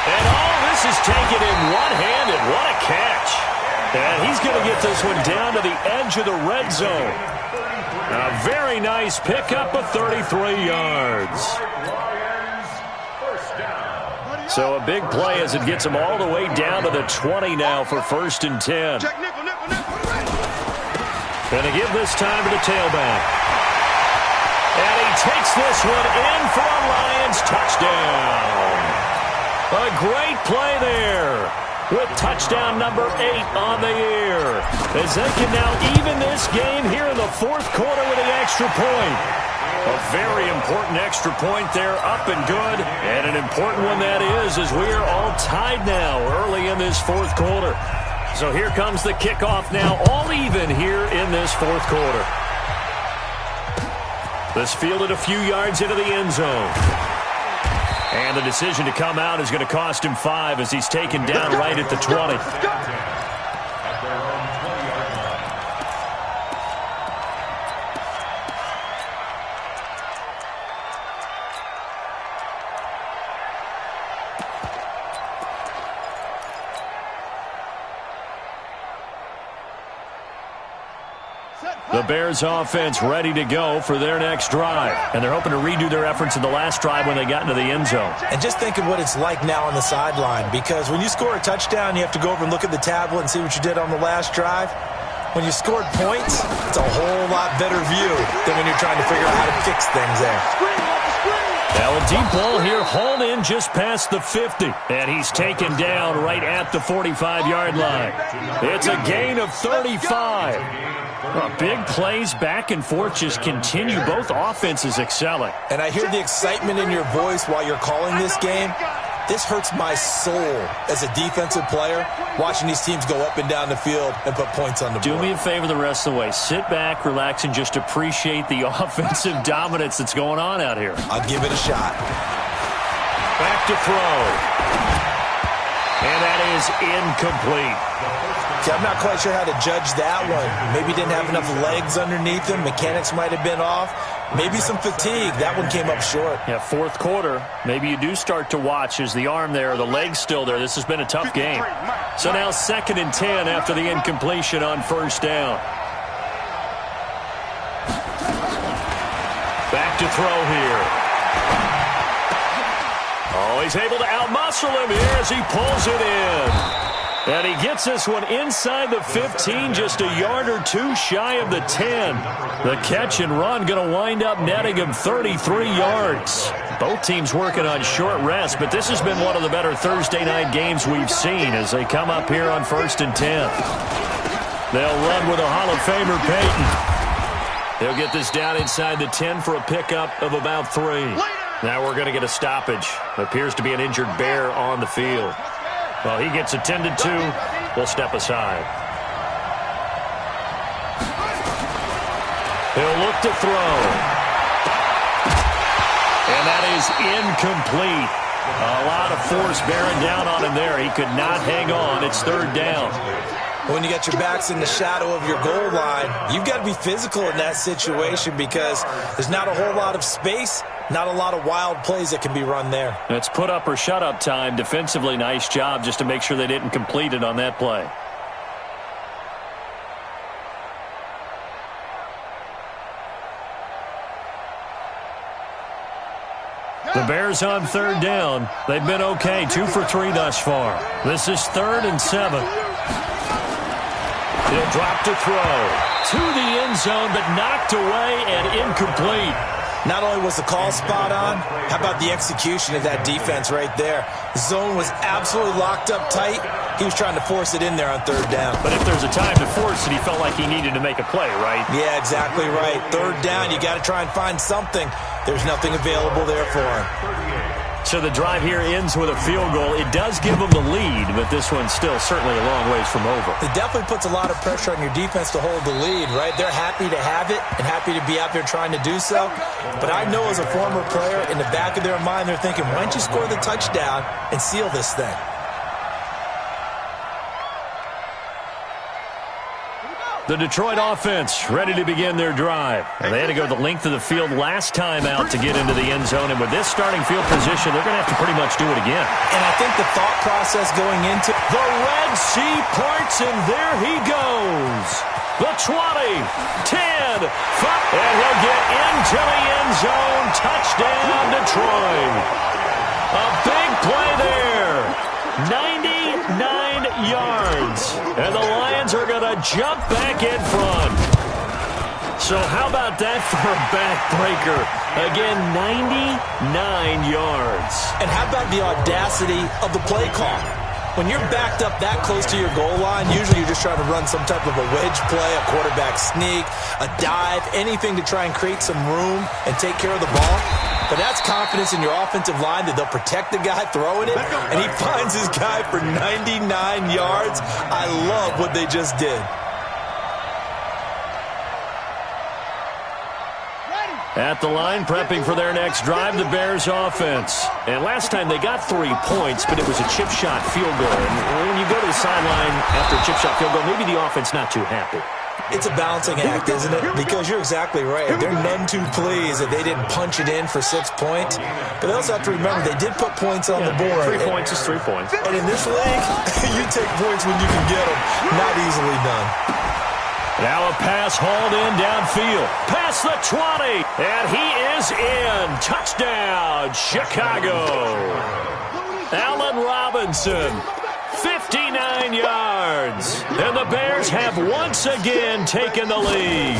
And all this is taken in one-handed. What a catch. And he's going to get this one down to the edge of the red zone. A very nice pickup of 33 yards. So a big play as it gets him all the way down to the 20 now for 1st and 10. Going to give this time to the tailback. And he takes this one in for a Lions touchdown. A great play there with touchdown number 8 on the year. As they can now even this game here in the 4th quarter with an extra point. A very important extra point there, up and good. And an important one that is, as we are all tied now early in this 4th quarter. So here comes the kickoff now, all even here in this 4th quarter. This fielded a few yards into the end zone. And the decision to come out is going to cost him 5 as he's taken down right at the 20. Set The Bears offense ready to go for their next drive. And they're hoping to redo their efforts in the last drive when they got into the end zone. And just think of what it's like now on the sideline, because when you score a touchdown, you have to go over and look at the tablet and see what you did on the last drive. When you scored points, it's a whole lot better view than when you're trying to figure out how to fix things there. Now a deep ball here, hauled in just past the 50. And he's taken down right at the 45-yard line. It's a gain of 35. Big plays back and forth just continue. Both offenses excelling. And I hear the excitement in your voice while you're calling this game. This hurts my soul as a defensive player, watching these teams go up and down the field and put points on the board. Do me a favor the rest of the way. Sit back, relax, and just appreciate the offensive dominance that's going on out here. I'll give it a shot. Back to throw. And that is incomplete. See, I'm not quite sure how to judge that one. Maybe didn't have enough legs underneath him. Mechanics might have been off. Maybe some fatigue. That one came up short. Yeah, fourth quarter. Maybe you do start to watch as the arm there, the leg's still there. This has been a tough game. So now 2nd and 10 after the incompletion on first down. Back to throw here. Oh, he's able to outmuscle him here as he pulls it in. And he gets this one inside the 15, just a yard or two shy of the 10. The catch and run going to wind up netting him 33 yards. Both teams working on short rest, but this has been one of the better Thursday night games we've seen as they come up here on 1st and 10. They'll run with a Hall of Famer, Peyton. They'll get this down inside the 10 for a pickup of about 3. Now we're going to get a stoppage. Appears to be an injured Bear on the field. Well, he gets attended to. We'll step aside. He'll look to throw. And that is incomplete. A lot of force bearing down on him there. He could not hang on. It's 3rd down. When you got your backs in the shadow of your goal line, you've got to be physical in that situation because there's not a whole lot of space, not a lot of wild plays that can be run there. It's put up or shut up time. Defensively, nice job just to make sure they didn't complete it on that play. The Bears on 3rd down. They've been okay. 2 for 3 thus far. This is 3rd and 7. He'll drop to throw. To the end zone, but knocked away and incomplete. Not only was the call spot on, how about the execution of that defense right there? The zone was absolutely locked up tight. He was trying to force it in there on 3rd down. But if there's a time to force it, he felt like he needed to make a play, right? Yeah, exactly right. 3rd down, you got to try and find something. There's nothing available there for him. So the drive here ends with a field goal. It does give them the lead, but this one's still certainly a long ways from over. It definitely puts a lot of pressure on your defense to hold the lead, right? They're happy to have it and happy to be out there trying to do so. But I know as a former player, in the back of their mind, they're thinking, why don't you score the touchdown and seal this thing? The Detroit offense ready to begin their drive. They had to go the length of the field last time out to get into the end zone, and with this starting field position, they're going to have to pretty much do it again. And I think the thought process going into the Red Sea parts, and there he goes. The 20, 10, 5, and he'll get into the end zone. Touchdown, Detroit. A big play there. 99 yards. And the Lions are going to jump back in front. So how about that for a backbreaker? Again, 99 yards. And how about the audacity of the play call? When you're backed up that close to your goal line, usually you're just trying to run some type of a wedge play, a quarterback sneak, a dive, anything to try and create some room and take care of the ball. But that's confidence in your offensive line that they'll protect the guy throwing it, and he finds his guy for 99 yards. I love what they just did. At the line, prepping for their next drive, the Bears offense. And last time they got 3 points, but it was a chip shot field goal. And when you go to the sideline after a chip shot field goal, maybe the offense not too happy. It's a balancing act, isn't it? Because you're exactly right. They're none too pleased that they didn't punch it in for 6 points. But they also have to remember they did put points on the board. 3 points is 3 points. And in this league, you take points when you can get them. Not easily done. Now a pass hauled in downfield. Past the 20. And he is in. Touchdown, Chicago. Allen Robinson, 59 yards. And the Bears have once again taken the lead.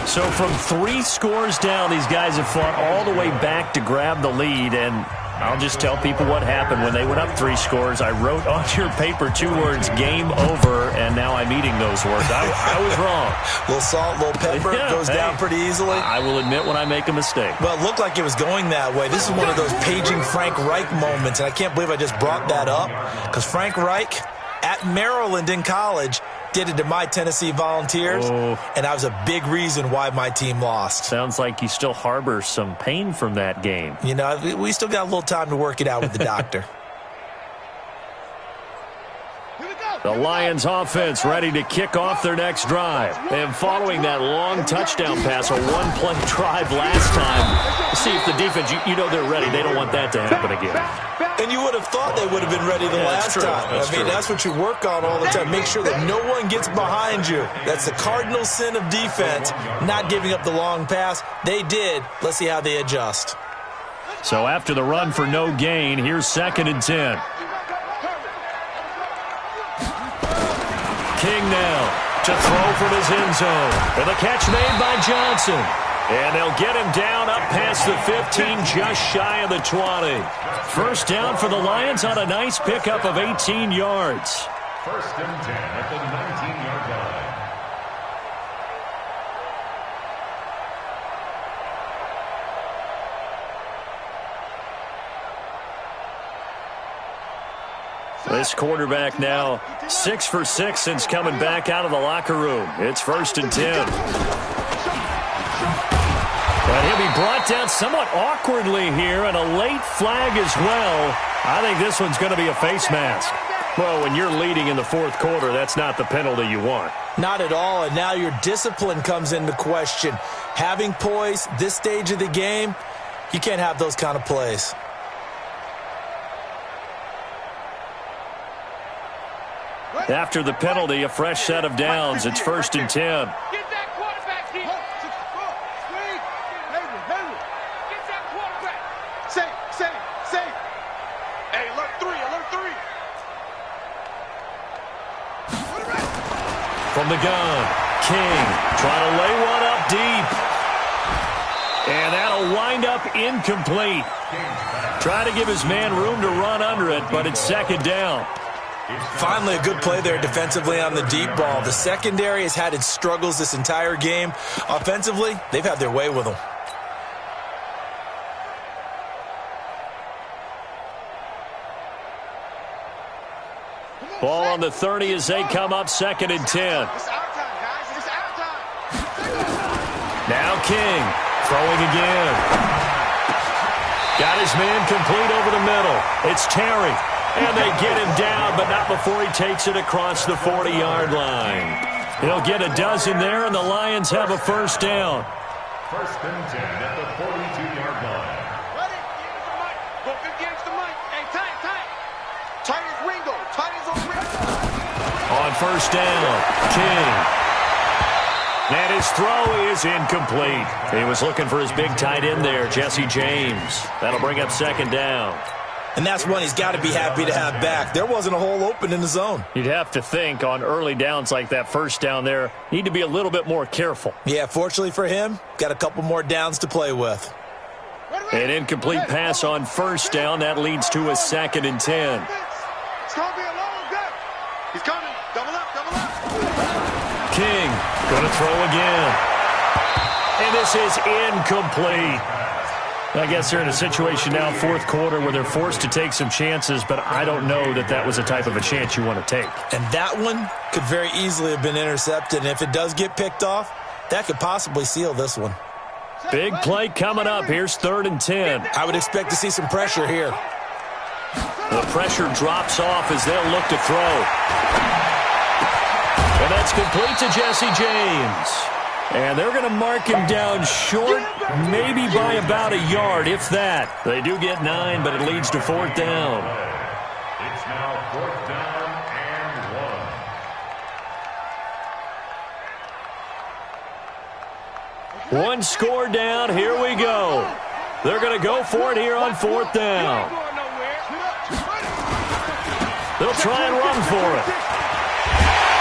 So from 3 scores down, these guys have fought all the way back to grab the lead. And I'll just tell people what happened when they went up 3 scores. I wrote on your paper 2 words, game over, and now I'm eating those words. I was wrong. A little salt, a little pepper, goes down pretty easily. I will admit when I make a mistake. Well, it looked like it was going that way. This is one of those paging Frank Reich moments, and I can't believe I just brought that up, because Frank Reich at Maryland in college did it to my Tennessee Volunteers, and that was a big reason why my team lost. Sounds like you still harbor some pain from that game. You know, we still got a little time to work it out with the doctor. The Lions offense ready to kick off their next drive. And following that long touchdown pass, a one-play drive last time, see if the defense, you know they're ready. They don't want that to happen again. And you would have thought they would have been ready the last time. I mean, that's what you work on all the time. Make sure that no one gets behind you. That's the cardinal sin of defense, not giving up the long pass. They did. Let's see how they adjust. So after the run for no gain, here's 2nd and 10. King now to throw from his end zone. And the catch made by Johnson. And they'll get him down up past the 15, just shy of the 20. First down for the Lions on a nice pickup of 18 yards. 1st and 10 at the 19-yard line. This quarterback now 6 for 6 since coming back out of the locker room. It's 1st and 10. And he'll be brought down somewhat awkwardly here, and a late flag as well. I think this one's going to be a face mask. Well, when you're leading in the 4th quarter, that's not the penalty you want. Not at all, and now your discipline comes into question. Having poise this stage of the game, you can't have those kind of plays. After the penalty, a fresh set of downs. It's 1st and 10. Get that quarterback here. Get that quarterback. Say. Hey, alert 3. From the gun, King trying to lay one up deep. And that'll wind up incomplete. Trying to give his man room to run under it, but it's 2nd down. Finally, a good play there defensively on the deep ball. The secondary has had its struggles this entire game. Offensively, they've had their way with them. Ball on the 30 as they come up 2nd and 10. It's our time, guys. It's our time. Now King throwing again. Got his man complete over the middle. It's Terry. And they get him down, but not before he takes it across the 40-yard line. He'll get a dozen there, and the Lions have a 1st down. 1st and 10 at the 42-yard line. Ready? Go against the mic. Hey, tight. Tight as Ringo. Tight as Ringo. On 1st down, King. And his throw is incomplete. He was looking for his big tight end there, Jesse James. That'll bring up 2nd down. And that's one he's got to be happy to have back. There wasn't a hole open in the zone. You'd have to think on early downs like that 1st down there, need to be a little bit more careful. Yeah, fortunately for him, got a couple more downs to play with. An incomplete pass on 1st down. That leads to a 2nd and 10. It's going to be a long day. He's coming. Double up. King going to throw again. And this is incomplete. I guess they're in a situation now, 4th quarter, where they're forced to take some chances, but I don't know that that was a type of a chance you want to take. And that one could very easily have been intercepted, and if it does get picked off, that could possibly seal this one. Big play coming up. Here's 3rd and 10. I would expect to see some pressure here. The pressure drops off as they'll look to throw. And that's complete to Jesse James. And they're going to mark him down short, maybe by about a yard, if that. They do get 9, but it leads to 4th down. It's now 4th down and One score down. Here we go. They're going to go for it here on 4th down. They'll try and run for it.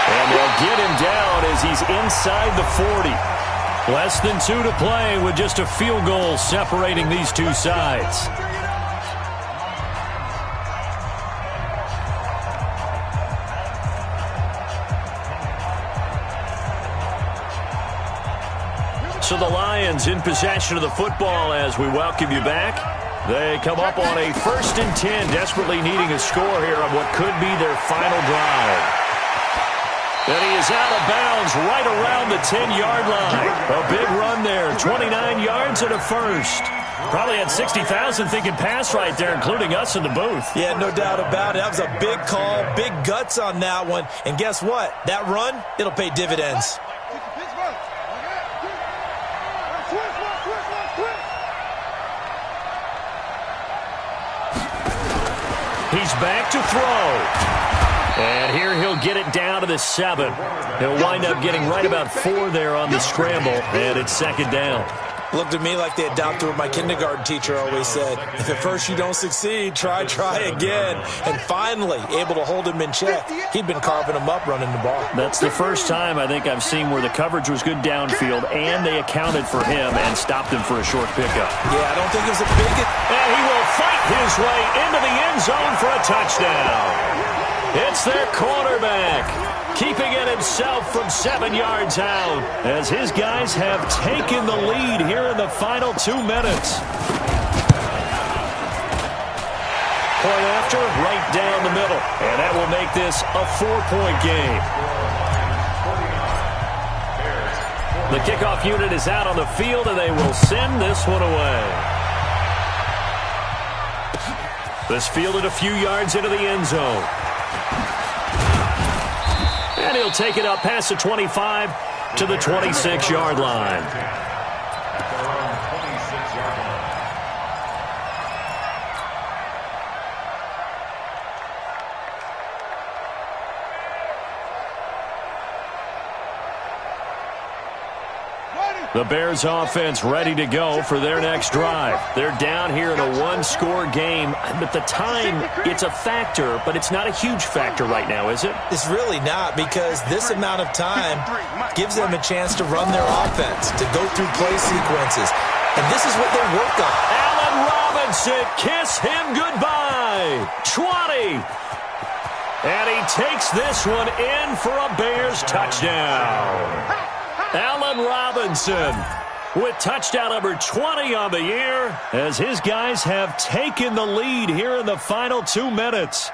And they'll get him down as he's inside the 40. Less than 2 to play with just a field goal separating these two sides. So the Lions in possession of the football as we welcome you back. They come up on a 1st and 10, desperately needing a score here on what could be their final drive. And he is out of bounds right around the 10-yard line. A big run there, 29 yards and a first. Probably had 60,000 thinking pass right there, including us in the booth. Yeah, no doubt about it. That was a big call, big guts on that one. And guess what? That run, it'll pay dividends. He's back to throw. And here he'll get it down to the 7. He'll wind up getting right about 4 there on the scramble, and it's 2nd down. Looked at me like they adopted what my kindergarten teacher always said. If at first you don't succeed, try again. And finally, able to hold him in check. He'd been carving him up running the ball. That's the first time I think I've seen where the coverage was good downfield, and they accounted for him and stopped him for a short pickup. Yeah, I don't think it was a big... And he will fight his way into the end zone for a touchdown. It's their quarterback, keeping it himself from 7 yards out, as his guys have taken the lead here in the final 2 minutes. Point after, right down the middle, and that will make this a 4-point game. The kickoff unit is out on the field, and they will send this one away. This fielded a few yards into the end zone. And he'll take it up past the 25 to the 26-yard line. The Bears offense ready to go for their next drive. They're down here in a 1-score game. But the time, it's a factor, but it's not a huge factor right now, is it? It's really not, because this amount of time gives them a chance to run their offense, to go through play sequences. And this is what they work on. Allen Robinson, kiss him goodbye. 20. And he takes this one in for a Bears touchdown. Allen Robinson with touchdown number 20 on the year, as his guys have taken the lead here in the final 2 minutes.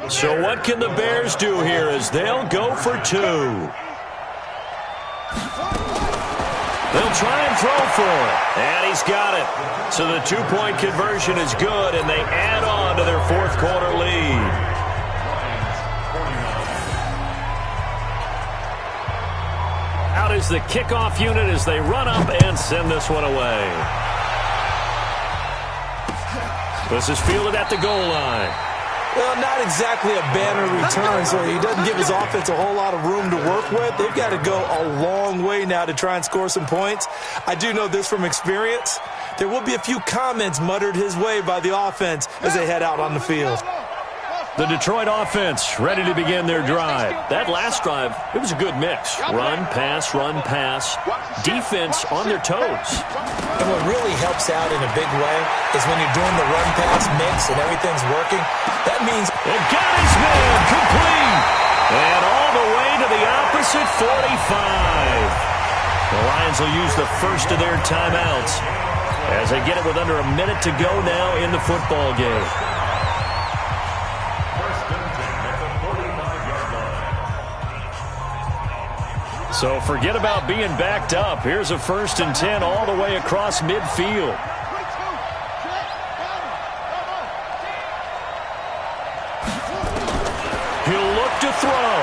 So what can the Bears do here as they'll go for 2? They'll try and throw for it. And he's got it. So the 2-point conversion is good, and they add on to their 4th quarter lead. Out is the kickoff unit as they run up and send this one away. This is fielded at the goal line. Well, not exactly a banner return, so he doesn't give his offense a whole lot of room to work with. They've got to go a long way now to try and score some points. I do know this from experience. There will be a few comments muttered his way by the offense as they head out on the field. The Detroit offense ready to begin their drive. That last drive, it was a good mix. Run, pass, defense on their toes. And what really helps out in a big way is when you're doing the run-pass mix and everything's working. That means... And got his man complete. And all the way to the opposite 45. The Lions will use the first of their timeouts as they get it with under a minute to go now in the football game. So forget about being backed up. Here's a 1st and 10 all the way across midfield. He'll look to throw.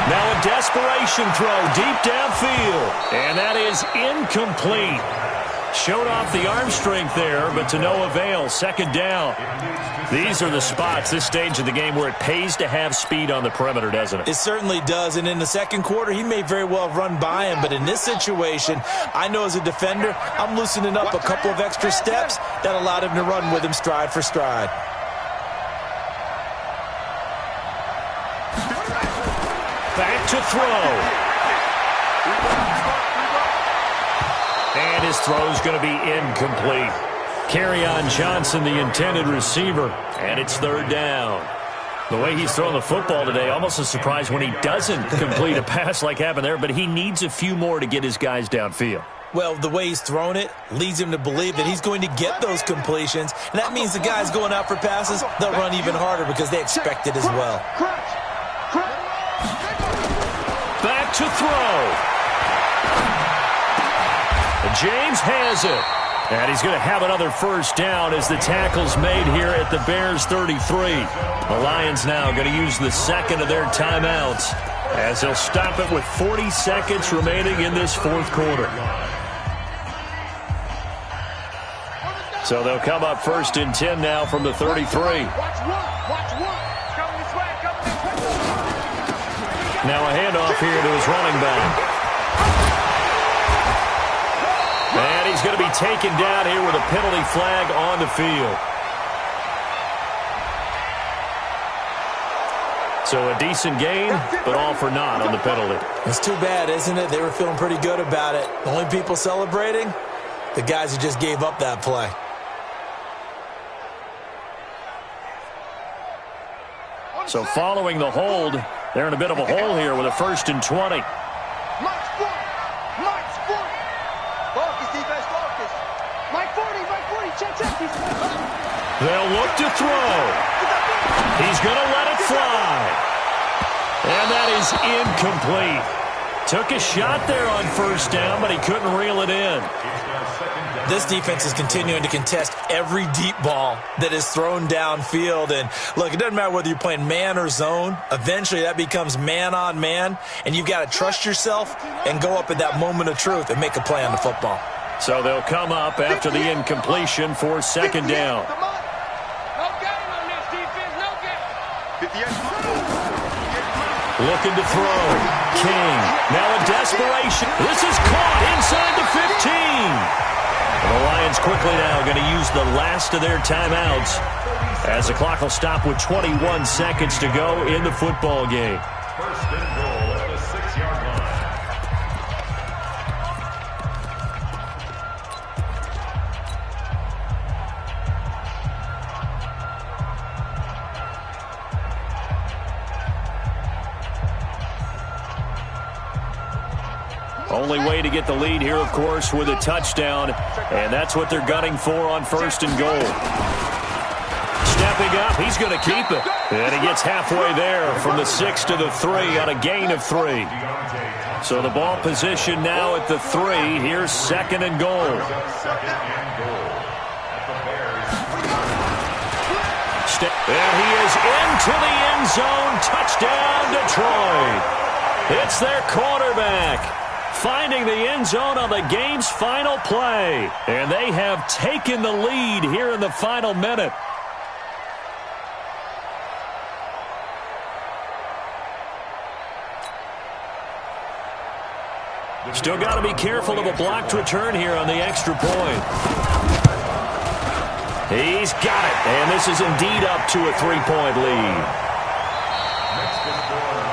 Now a desperation throw deep downfield. And that is incomplete. Showed off the arm strength there, but to no avail. Second down. These are the spots, this stage of the game, where it pays to have speed on the perimeter, doesn't it? It certainly does, and in the second quarter, he may very well run by him, but in this situation, I know as a defender, I'm loosening up a couple of extra steps that allowed him to run with him stride for stride. Back to throw. And his throw's going to be incomplete. Kerryon Johnson, the intended receiver, and it's third down. The way he's throwing the football today, almost a surprise when he doesn't complete a pass like happened there, but he needs a few more to get his guys downfield. Well, the way he's thrown it leads him to believe that he's going to get those completions, and that means the guys going out for passes, they'll run even harder because they expect it as well. Back to throw. James has it. And he's going to have another first down as the tackle's made here at the Bears 33. The Lions now going to use the second of their timeouts as they'll stop it with 40 seconds remaining in this fourth quarter. So they'll come up first and 10 now from the 33. Now a handoff here to his running back. And he's going to be taken down here with a penalty flag on the field. So a decent gain, but all for naught on the penalty. It's too bad, isn't it? They were feeling pretty good about it. The only people celebrating, the guys who just gave up that play. So following the hold, they're in a bit of a hole here with a first and 20. They'll look to throw. He's going to let it fly. And that is incomplete. Took a shot there on first down, but he couldn't reel it in. This defense is continuing to contest every deep ball that is thrown downfield. And, look, it doesn't matter whether you're playing man or zone. Eventually that becomes man on man, and you've got to trust yourself and go up at that moment of truth and make a play on the football. So they'll come up after the incompletion for second down. Looking to throw. King. Now a desperation. This is caught inside the 15. The Lions quickly now going to use the last of their timeouts as the clock will stop with 21 seconds to go in the football game. First and goal at the 6-yard line. Only way to get the lead here, of course, with a touchdown, and that's what they're gunning for on first and goal. Stepping up, he's going to keep it. And he gets halfway there from the 6 to the 3 on a gain of 3. So the ball position now at the 3. Here's second and goal. And he is into the end zone. Touchdown, Detroit. It's their quarterback finding the end zone on the game's final play. And they have taken the lead here in the final minute. Still got to be careful of a blocked return here on the extra point. He's got it. And this is indeed up to a 3-point lead. Next to score